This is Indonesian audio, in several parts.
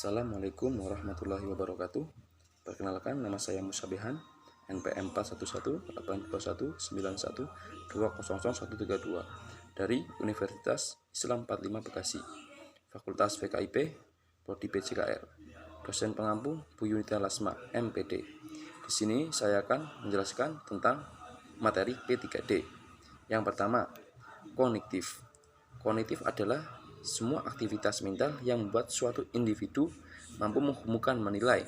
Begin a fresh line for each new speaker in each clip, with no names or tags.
Assalamualaikum warahmatullahi wabarakatuh. Perkenalkan, nama saya Musabihan, NPM 411-821-91-200-132 dari Universitas Islam 45 Bekasi, Fakultas PKIP, Prodi PJKR. Dosen pengampu Bu Yunita Lasma, MPD. Di sini saya akan menjelaskan tentang materi P3D. Yang pertama, kognitif. Kognitif adalah semua aktivitas mental yang membuat suatu individu mampu menghubungkan, menilai,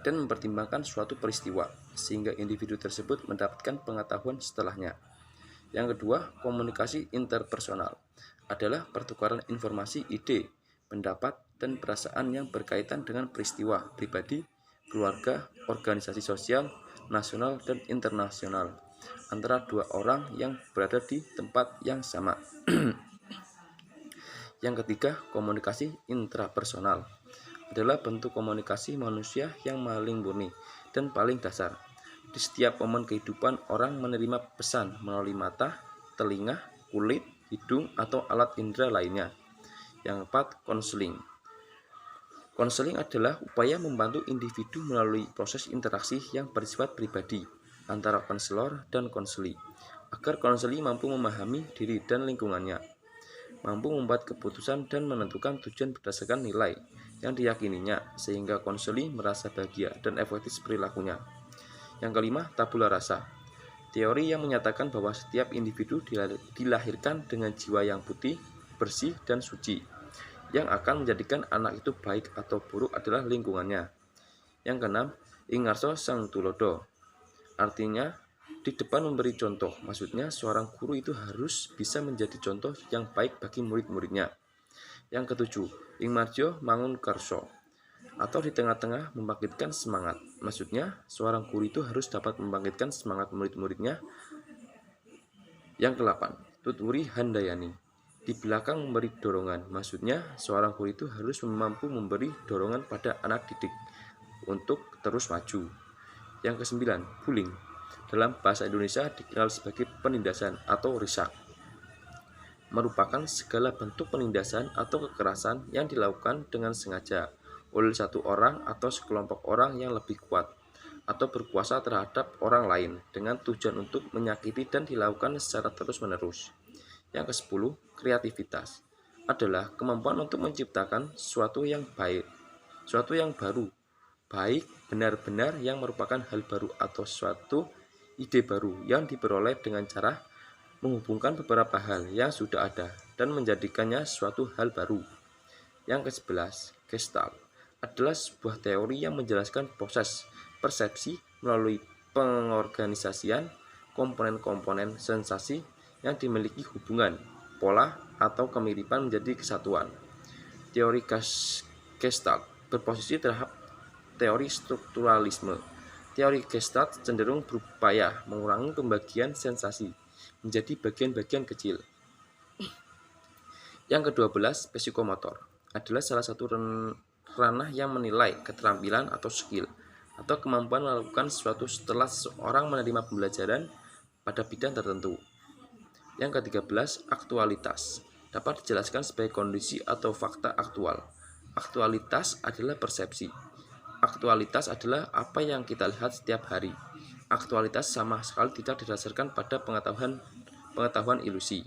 dan mempertimbangkan suatu peristiwa, sehingga individu tersebut mendapatkan pengetahuan setelahnya. Yang kedua, komunikasi interpersonal adalah pertukaran informasi, ide, pendapat, dan perasaan yang berkaitan dengan peristiwa pribadi, keluarga, organisasi sosial, nasional, dan internasional antara dua orang yang berada di tempat yang sama. Yang ketiga, komunikasi intrapersonal adalah bentuk komunikasi manusia yang paling murni dan paling dasar. Di setiap momen kehidupan, orang menerima pesan melalui mata, telinga, kulit, hidung, atau alat indera lainnya. Yang keempat, konseling. Konseling adalah upaya membantu individu melalui proses interaksi yang bersifat pribadi antara konselor dan konseli, agar konseli mampu memahami diri dan lingkungannya, mampu membuat keputusan dan menentukan tujuan berdasarkan nilai yang diyakininya, sehingga konseli merasa bahagia dan efektif perilakunya. Yang kelima, tabula rasa. Teori yang menyatakan bahwa setiap individu dilahirkan dengan jiwa yang putih, bersih, dan suci. Yang akan menjadikan anak itu baik atau buruk adalah lingkungannya. Yang keenam, ingarso sang tulodo. Artinya, di depan memberi contoh, maksudnya seorang guru itu harus bisa menjadi contoh yang baik bagi murid-muridnya. Yang ketujuh, ingmarjo mangun karso, atau di tengah-tengah membangkitkan semangat, maksudnya seorang guru itu harus dapat membangkitkan semangat murid-muridnya. Yang kedelapan, tuturi handayani, di belakang memberi dorongan, maksudnya seorang guru itu harus mampu memberi dorongan pada anak didik untuk terus maju. Yang kesembilan, bullying. Dalam bahasa Indonesia dikenal sebagai penindasan atau risak. Merupakan segala bentuk penindasan atau kekerasan yang dilakukan dengan sengaja oleh satu orang atau sekelompok orang yang lebih kuat atau berkuasa terhadap orang lain dengan tujuan untuk menyakiti dan dilakukan secara terus-menerus. Yang ke-10, kreativitas adalah kemampuan untuk menciptakan sesuatu yang baik, sesuatu yang baru, baik, benar-benar yang merupakan hal baru atau suatu ide baru yang diperoleh dengan cara menghubungkan beberapa hal yang sudah ada dan menjadikannya suatu hal baru. Yang ke-11, Gestalt adalah sebuah teori yang menjelaskan proses persepsi melalui pengorganisasian komponen-komponen sensasi yang dimiliki hubungan, pola, atau kemiripan menjadi kesatuan. Teori Gestalt berposisi terhadap teori strukturalisme. Teori Gestalt cenderung berupaya mengurangi pembagian sensasi menjadi bagian-bagian kecil. Yang ke-12, psikomotor adalah salah satu ranah yang menilai keterampilan atau skill atau kemampuan melakukan sesuatu setelah seseorang menerima pembelajaran pada bidang tertentu. Yang ke-13, aktualitas dapat dijelaskan sebagai kondisi atau fakta aktual. Aktualitas adalah persepsi. Aktualitas adalah apa yang kita lihat setiap hari. Aktualitas sama sekali tidak didasarkan pada pengetahuan ilusi.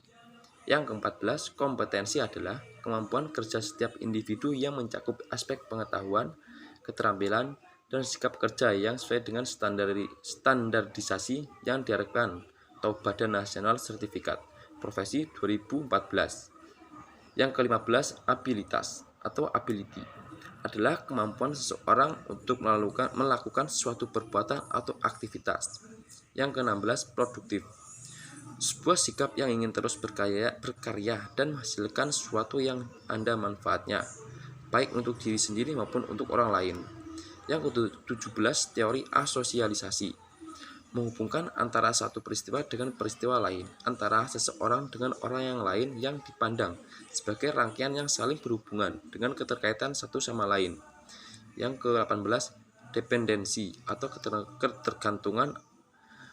Yang ke-14, kompetensi adalah kemampuan kerja setiap individu yang mencakup aspek pengetahuan, keterampilan, dan sikap kerja yang sesuai dengan standarisasi yang diharapkan atau Badan Nasional Sertifikat Profesi 2014. Yang ke-15, abilitas atau ability adalah kemampuan seseorang untuk melakukan suatu perbuatan atau aktivitas. Yang ke-16, produktif. Sebuah sikap yang ingin terus berkarya dan menghasilkan sesuatu yang ada manfaatnya, baik untuk diri sendiri maupun untuk orang lain. Yang ke-17, teori asosialisasi. Menghubungkan antara satu peristiwa dengan peristiwa lain, antara seseorang dengan orang yang lain yang dipandang sebagai rangkaian yang saling berhubungan dengan keterkaitan satu sama lain. Yang ke-18, dependensi atau ketergantungan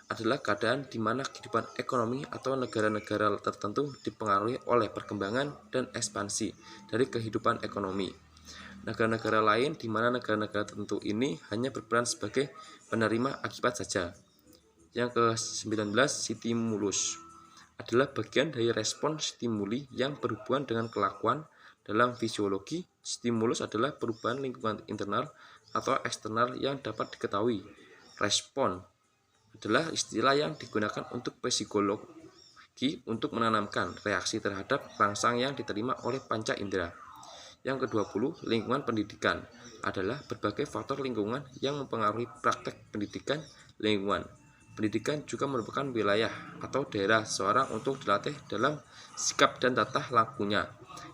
adalah keadaan di mana kehidupan ekonomi atau negara-negara tertentu dipengaruhi oleh perkembangan dan ekspansi dari kehidupan ekonomi. negara-negara lain di mana negara-negara tertentu ini hanya berperan sebagai penerima akibat saja. Yang ke-19, stimulus adalah bagian dari respon stimuli yang berhubungan dengan kelakuan. Dalam fisiologi, stimulus adalah perubahan lingkungan internal atau eksternal yang dapat diketahui. Respon adalah istilah yang digunakan untuk psikologi untuk menanamkan reaksi terhadap rangsang yang diterima oleh panca indera. Yang ke-20, lingkungan pendidikan adalah berbagai faktor lingkungan yang mempengaruhi praktek pendidikan lingkungan. Pendidikan juga merupakan wilayah atau daerah seseorang untuk dilatih dalam sikap dan tata lakunya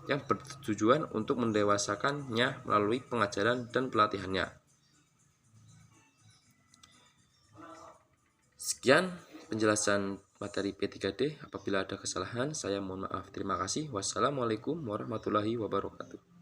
yang bertujuan untuk mendewasakannya melalui pengajaran dan pelatihannya. Sekian penjelasan materi P3D. Apabila ada kesalahan, saya mohon maaf. Terima kasih. Wassalamualaikum warahmatullahi wabarakatuh.